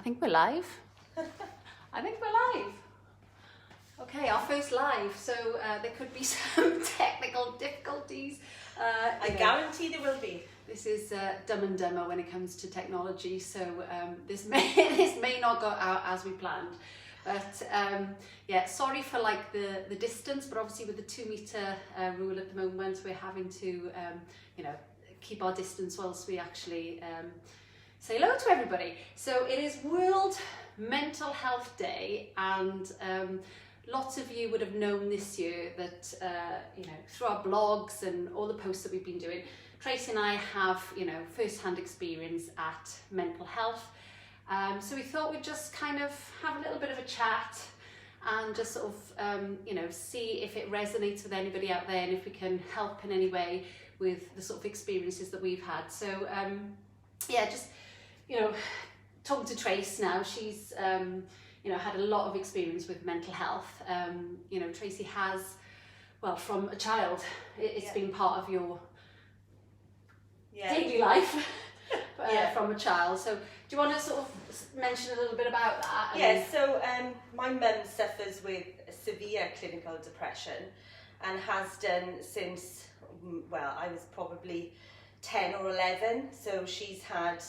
think we're live. I think we're live. Okay, our first live, so there could be some technical difficulties. I guarantee there will be. This is Dumb and Dumber when it comes to technology, so this may not go out as we planned. But yeah, sorry for like the distance, but obviously with the 2 meter rule at the moment, we're having to keep our distance whilst we actually say hello to everybody. So it is World Mental Health Day, and lots of you would have known this year that through our blogs and all the posts that we've been doing, Tracy and I have first-hand experience at mental health. So we thought we'd just kind of have a little bit of a chat and just sort of see if it resonates with anybody out there and if we can help in any way with the sort of experiences that we've had. So yeah, just talking to Trace now, she's had a lot of experience with mental health. Tracy has, well, from a child, it's been part of your daily life. From a child. So do you want to sort of mention a little bit about that? Yeah, so my mum suffers with severe clinical depression and has done since, well, I was probably 10 or 11. So she's had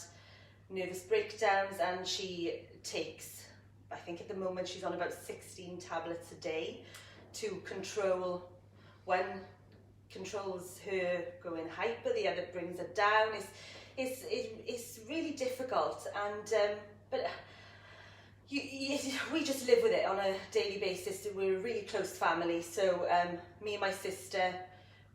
nervous breakdowns and she takes, I think at the moment she's on about 16 tablets a day to control. One controls her going hyper, the other brings her down. It's really difficult, and but we just live with it on a daily basis. We're a really close family, so me and my sister,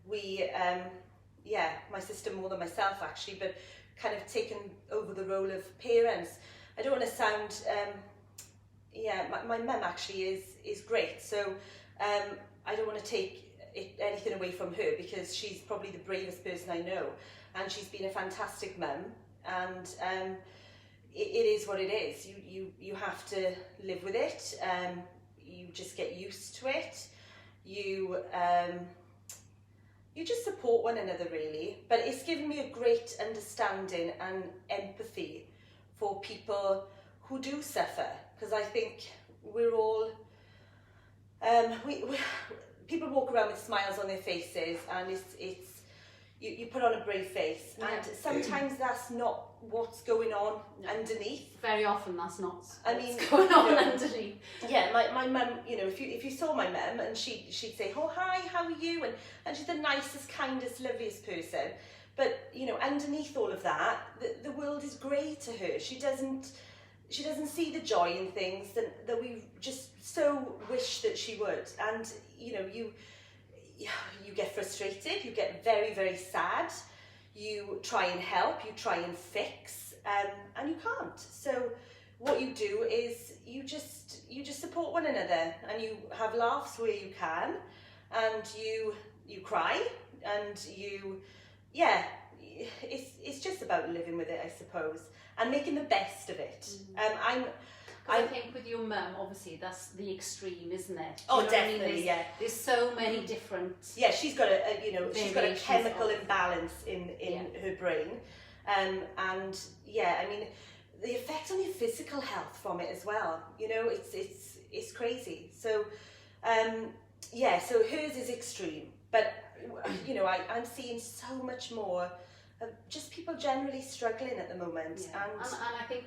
my sister more than myself actually, but kind of taken over the role of parents. I don't want to sound, my mum actually is great, so I don't want to take anything away from her because she's probably the bravest person I know. And she's been a fantastic mum, and it is what it is. You have to live with it. You just get used to it. You just support one another really. But it's given me a great understanding and empathy for people who do suffer, because I think we're all people walk around with smiles on their faces, and it's. You put on a brave face, and sometimes that's not what's going on underneath. Very often that's not what's going on underneath. Yeah, my mum, if you saw my mum, and she'd say, "Oh, hi, how are you?" And she's the nicest, kindest, loveliest person. But underneath all of that, the world is grey to her. She doesn't see the joy in things that we just so wish that she would. And you get frustrated, you get very, very sad, you try and help, you try and fix, and you can't. So what you do is you just support one another, and you have laughs where you can, and you cry, and it's just about living with it, I suppose, and making the best of it. I think with your mum, obviously, that's the extreme, isn't it? Oh, definitely, yeah. There's so many different. Yeah, she's got a chemical imbalance in her brain, and the effect on your physical health from it as well. It's crazy. So, so hers is extreme, but I'm seeing so much more of just people generally struggling at the moment, and I think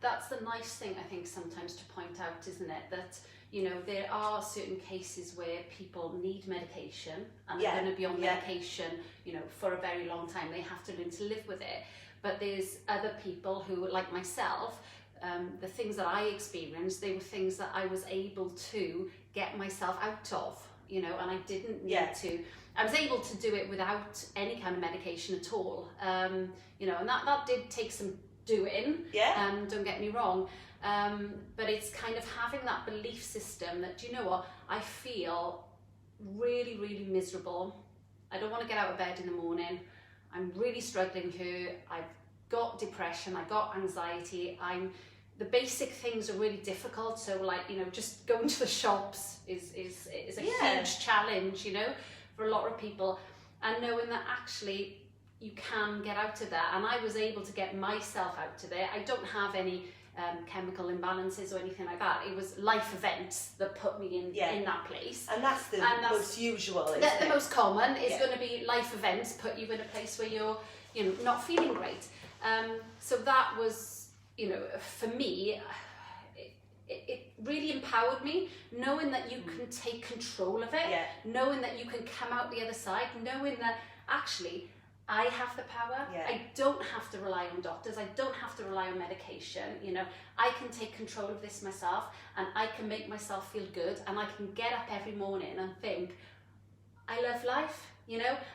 that's the nice thing, I think, sometimes to point out, isn't it? That, there are certain cases where people need medication and they're going to be on medication, for a very long time. They have to learn to live with it. But there's other people who, like myself, the things that I experienced, they were things that I was able to get myself out of, and I didn't need to. I was able to do it without any kind of medication at all, and that did take some doing, don't get me wrong, but it's kind of having that belief system that, I feel really, really miserable. I don't want to get out of bed in the morning. I'm really struggling here. I've got depression, I've got anxiety, the basic things are really difficult, so just going to the shops is a huge challenge, for a lot of people, and knowing that actually you can get out of that, and I was able to get myself out of there. I don't have any chemical imbalances or anything like that. It was life events that put me in that place. And that's the most usual, isn't the it? most common is going to be life events put you in a place where you're, not feeling great. So that was, for me, it really empowered me, knowing that you can take control of it, knowing that you can come out the other side, knowing that actually I have the power. I don't have to rely on doctors. I don't have to rely on medication. I can take control of this myself, and I can make myself feel good, and I can get up every morning and think, I love life,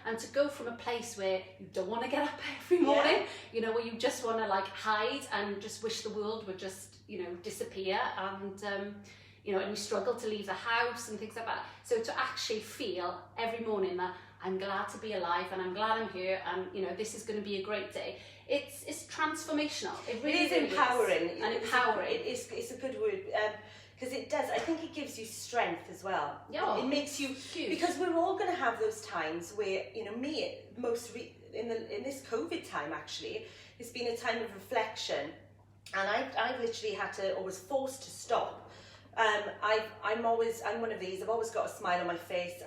and to go from a place where you don't want to get up every morning, where you just want to like hide and just wish the world would just, disappear, and, and you struggle to leave the house and things like that. So to actually feel every morning that I'm glad to be alive, and I'm glad I'm here, and this is going to be a great day. It's transformational. It really is empowering. And empowering. It's a good word, because it does. I think it gives you strength as well. Yeah, it makes you huge. Because we're all going to have those times where me in this COVID time actually, it's been a time of reflection, and I've literally had to, or was forced to stop. I'm one of these. I've always got a smile on my face.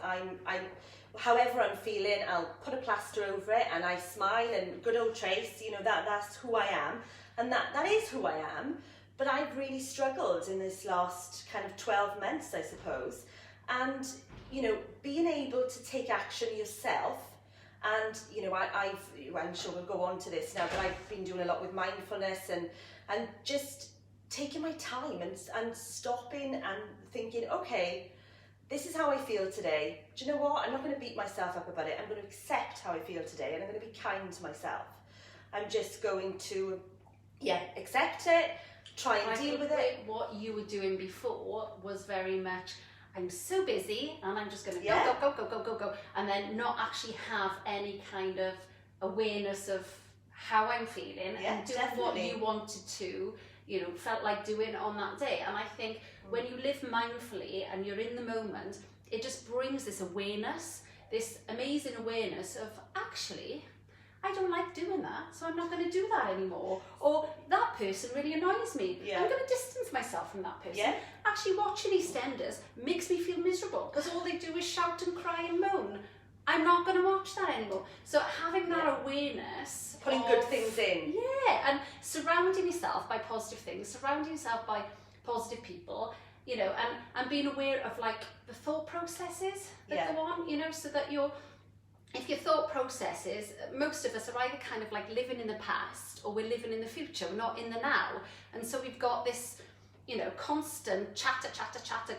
However I'm feeling, I'll put a plaster over it and I smile, and good old Tracy, that's who I am, and that is who I am. But I've really struggled in this last kind of 12 months, I suppose, and being able to take action yourself. And I'm sure we'll go on to this now, but I've been doing a lot with mindfulness and just taking my time and stopping and thinking, okay, this is how I feel today. Do you know what? I'm not going to beat myself up about it. I'm going to accept how I feel today, and I'm going to be kind to myself. I'm just going to, accept it, try and deal with it. What you were doing before was very much, I'm so busy and I'm just going to go, and then not actually have any kind of awareness of how I'm feeling and do what you wanted to, felt like doing on that day. And I think when you live mindfully and you're in the moment, it just brings this awareness, this amazing awareness of, actually, I don't like doing that, so I'm not going to do that anymore. Or that person really annoys me. I'm going to distance myself from that person. Actually, watching EastEnders makes me feel miserable because all they do is shout and cry and moan. I'm not going to watch that anymore. So having that awareness, putting good things in, and surrounding yourself by positive things, surrounding yourself by positive people, and being aware of like the thought processes that go on, so that if your thought processes, most of us are either kind of like living in the past or we're living in the future, we're not in the now. And so we've got this, constant chatter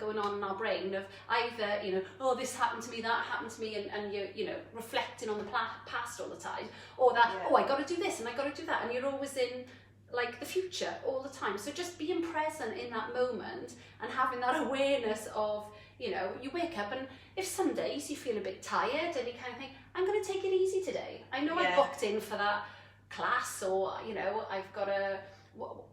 going on in our brain of either, oh, this happened to me, that happened to me, and you're, reflecting on the past all the time, or that, oh, I got to do this and I got to do that, and you're always in like the future all the time. So just being present in that moment and having that awareness of, you wake up, and if some days you feel a bit tired and you kind of think, I'm going to take it easy today. I know I booked in for that class, or, I've got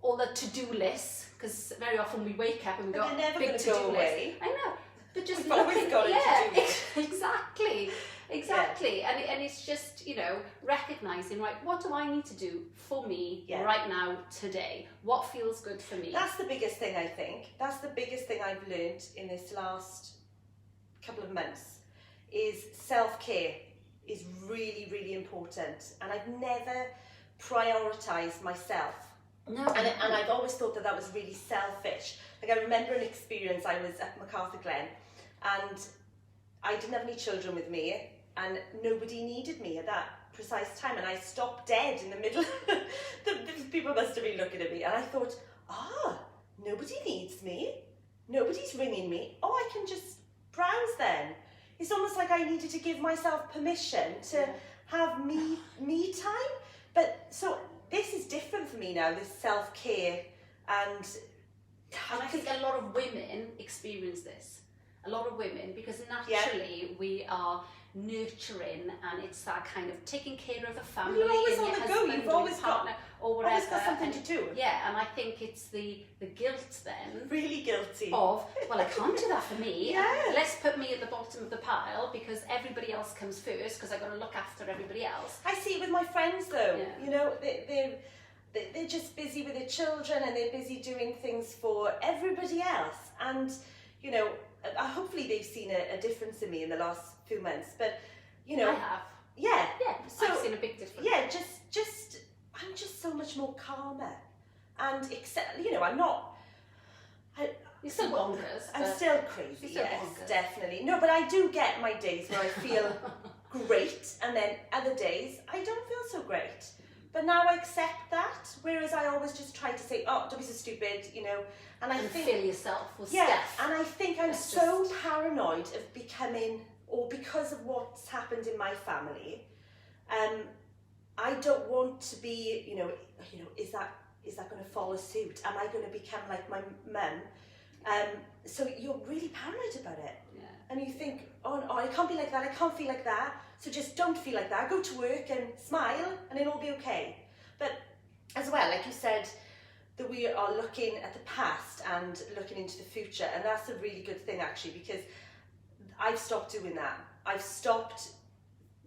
all the to-do lists, because very often we wake up and we've got big to-do lists. I know, but just we've always got a to-do list. Exactly. And it's just, recognising, right, what do I need to do for me right now, today? What feels good for me? That's the biggest thing, I think. That's the biggest thing I've learned in this last couple of months, is self-care is really, really important. And I've never prioritised myself. No. And I've always thought that was really selfish. Like, I remember an experience, I was at MacArthur Glen, and I didn't have any children with me, and nobody needed me at that precise time, and I stopped dead in the middle. the people must have been looking at me, and I thought, nobody needs me, nobody's ringing me, I can just browse then. It's almost like I needed to give myself permission to have me time. But so this is different for me now, this self-care, and I think a lot of women experience this. A lot of women, because naturally we are nurturing, and it's that kind of taking care of the family. You're always and on your the go. husband, You've always partner, or whatever. Always got something to do. Yeah, and I think it's the guilt then. Really guilty. Of, well, I can't do that for me. Yeah. Let's put me at the bottom of the pile because everybody else comes first, because I've got to look after everybody else. I see it with my friends though. Yeah. You know, they're they're just busy with their children, and they're busy doing things for everybody else. And, you know, hopefully they've seen a difference in me in the last few months. But, you know, I have. Yeah. So I've seen a big difference. Yeah, I'm just so much more calmer. And you know, I'm not. You're still bonkers. I'm still crazy. Still yes, bonkers. Definitely. No, but I do get my days where I feel great, and then other days I don't feel so great. But now I accept that. Whereas I always just try to say, "Oh, don't be so stupid," you know. And I think fill yourself with yeah, stuff. and I think I'm so paranoid of becoming, or because of what's happened in my family, I don't want to be, you know, is that going to follow suit? Am I going to become like my mum? So you're really paranoid about it. Yeah. And you think, oh, I can't be like that, I can't feel like that, so just don't feel like that. Go to work and smile and it'll all be okay. But as well, like you said, that we are looking at the past and looking into the future, and that's a really good thing actually, because I've stopped doing that. I've stopped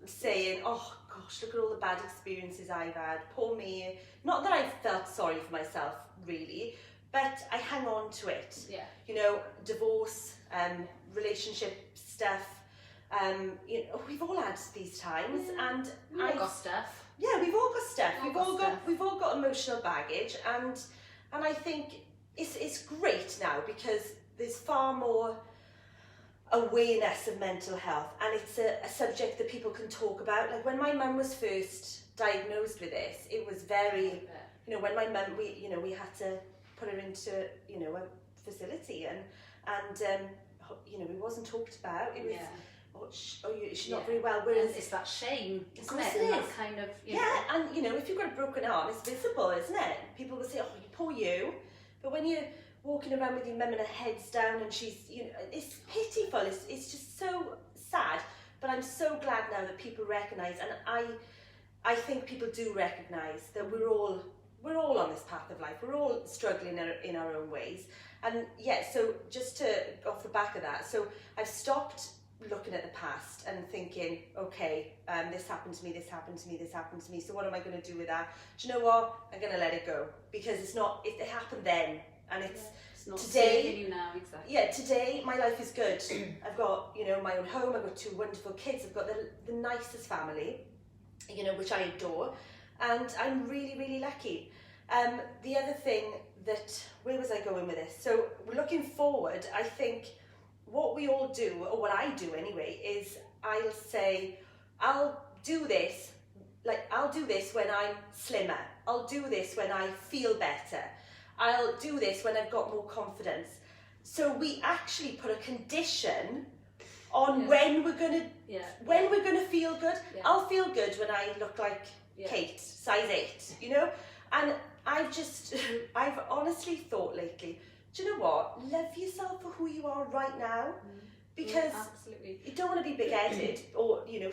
saying, oh gosh, look at all the bad experiences I've had, poor me. Not that I've felt sorry for myself really, but I hang on to it. Yeah. You know, divorce, relationship stuff, you know, we've all had these times, and We've all got stuff. Yeah, we've all got stuff. We've We've all got emotional baggage, and I think it's great now because there's far more awareness of mental health, and it's a subject that people can talk about. Like when my mum was first diagnosed with this, it was very, you know, when my mum, we had to put her into, you know, a facility, and you know, it wasn't talked about. It was, she's not very well. Whereas and it's that shame, isn't it? It And is. that kind of, you yeah, know. and you know, if you've got a broken arm, it's visible, isn't it? People will say, "Oh, poor you," but when you're walking around with your mum and her head's down and she's, you know, it's pitiful. It's just so sad. But I'm so glad now that people recognise, and I think people do recognise that we're all on this path of life. We're all struggling in our own ways. And yeah, so just to off the back of that, so I've stopped looking at the past and thinking, okay, this happened to me, this happened to me, this happened to me, so what am I going to do with that? Do you know what? I'm going to let it go, because it happened then, and it's not today. serving you now, exactly. Yeah, today my life is good. I've got, you know, my own home, I've got 2 wonderful kids, I've got the nicest family, you know, which I adore, and I'm really, really lucky. The other thing that, where was I going with this? So looking forward, I think what we all do, or what I do anyway, is I'll say, I'll do this when I'm slimmer. I'll do this when I feel better. I'll do this when I've got more confidence. So we actually put a condition on when we're gonna feel good. Yeah. I'll feel good when I look like Kate, size 8, you know? And I've honestly thought lately, do you know what? Love yourself for who you are right now, because absolutely. you don't want to be big-headed, or, you know,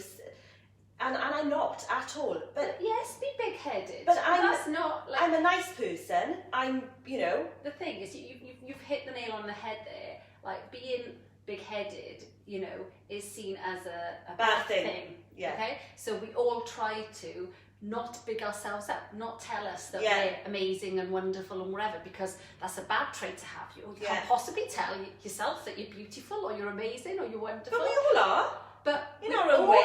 and I'm not at all. But yes, be big-headed. But that's not like, I'm a nice person. I'm, you know. The thing is, you've hit the nail on the head there. Like, being big-headed, you know, is seen as a bad thing. Yeah. Okay? So we all try to not big ourselves up, not tell us that we're amazing and wonderful and whatever, because that's a bad trait to have. You can't possibly tell yourself that you're beautiful or you're amazing or you're wonderful. But we all are. But in our own ways.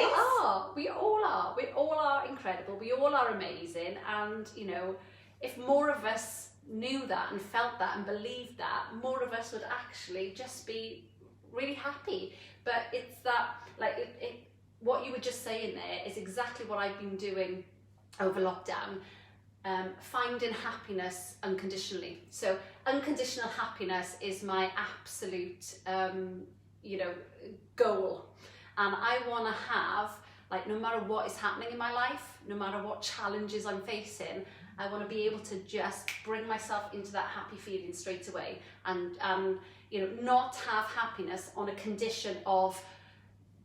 We all are. We all are incredible. We all are amazing. And, you know, if more of us knew that and felt that and believed that, more of us would actually just be really happy. But it's that, like, what you were just saying there is exactly what I've been doing over lockdown, finding happiness unconditionally. So unconditional happiness is my absolute, you know, goal. And I want to have, like, no matter what is happening in my life, no matter what challenges I'm facing, I want to be able to just bring myself into that happy feeling straight away, and you know, not have happiness on a condition of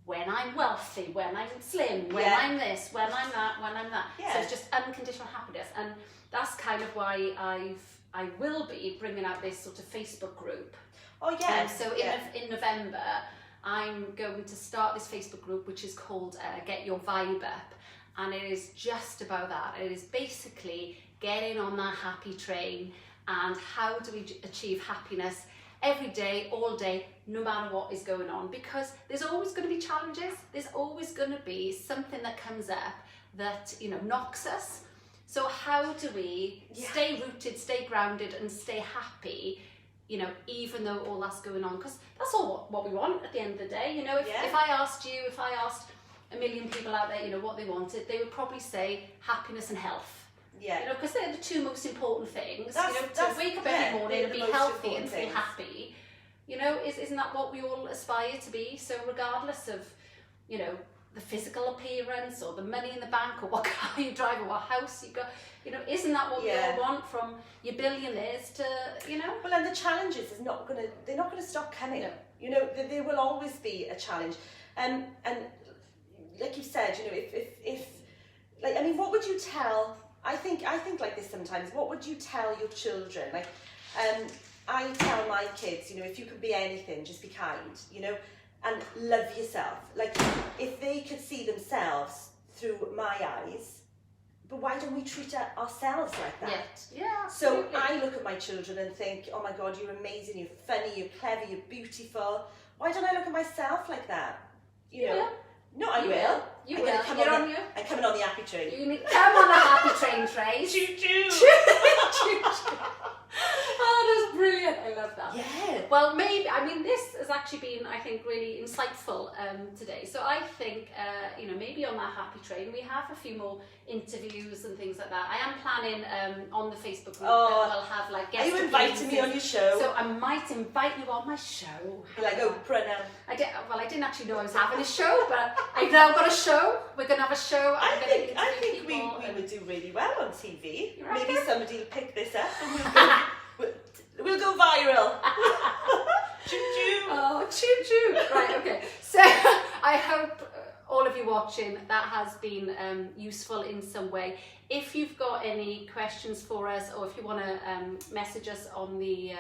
when I'm wealthy, when I'm slim, when I'm this, when I'm that, when I'm that. Yeah. So it's just unconditional happiness, and that's kind of why I will be bringing out this sort of Facebook group. Oh yeah. So in November, I'm going to start this Facebook group, which is called Get Your Vibe Up, and it is just about that. It is basically getting on that happy train, and how do we achieve happiness every day, all day, no matter what is going on, because there's always going to be challenges. There's always going to be something that comes up that, you know, knocks us. So how do we stay rooted, stay grounded, and stay happy, you know, even though all that's going on? Because that's all what we want at the end of the day. You know, if I asked a million people out there, you know, what they wanted, they would probably say happiness and health. Yeah. You know, because they're the two most important things. That's, you know, to wake up every morning and be healthy and feel things. happy. You know, isn't that what we all aspire to be? So regardless of, you know, the physical appearance or the money in the bank or what car you drive or what house you got, you know, isn't that what we all want, from your billionaires to, you know? Well, and the challenges they're not gonna stop coming. No. You know, there will always be a challenge. And like you said, you know, if like, I mean, what would you tell? I think like this sometimes. What would you tell your children? Like, I tell my kids, you know, if you could be anything, just be kind, you know, and love yourself. Like, if they could see themselves through my eyes, but why don't we treat ourselves like that? Yeah. So I look at my children and think, oh my God, you're amazing, you're funny, you're clever, you're beautiful. Why don't I look at myself like that? You know? No, I will. You will. I'm coming on the happy train. You come on the happy train, Trace. Choo choo. Choo choo. Oh, that's brilliant. I love that. Yeah. Well, maybe, I mean, this has actually been, I think, really insightful today. So I think, you know, maybe on that happy train, we have a few more interviews and things like that. I am planning on the Facebook group that we'll have like guest appearances. Are you inviting me on your show? So I might invite you on my show. Like Oprah now. I didn't actually know I was having a show, but I've now got a show. We're going to have a show. I think we would do really well on TV. Maybe somebody will pick this up and we'll go viral. Choo choo. Oh, choo choo. Right, okay. So I hope all of you watching, that has been useful in some way. If you've got any questions for us, or if you want to message us on the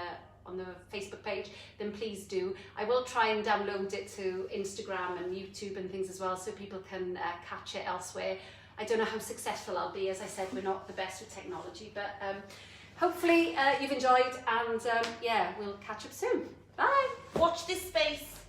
Facebook page, then please do. I will try and download it to Instagram and YouTube and things as well, so people can catch it elsewhere. I don't know how successful I'll be. As I said, we're not the best with technology, but hopefully you've enjoyed, and yeah, we'll catch up soon. Bye. Watch this space.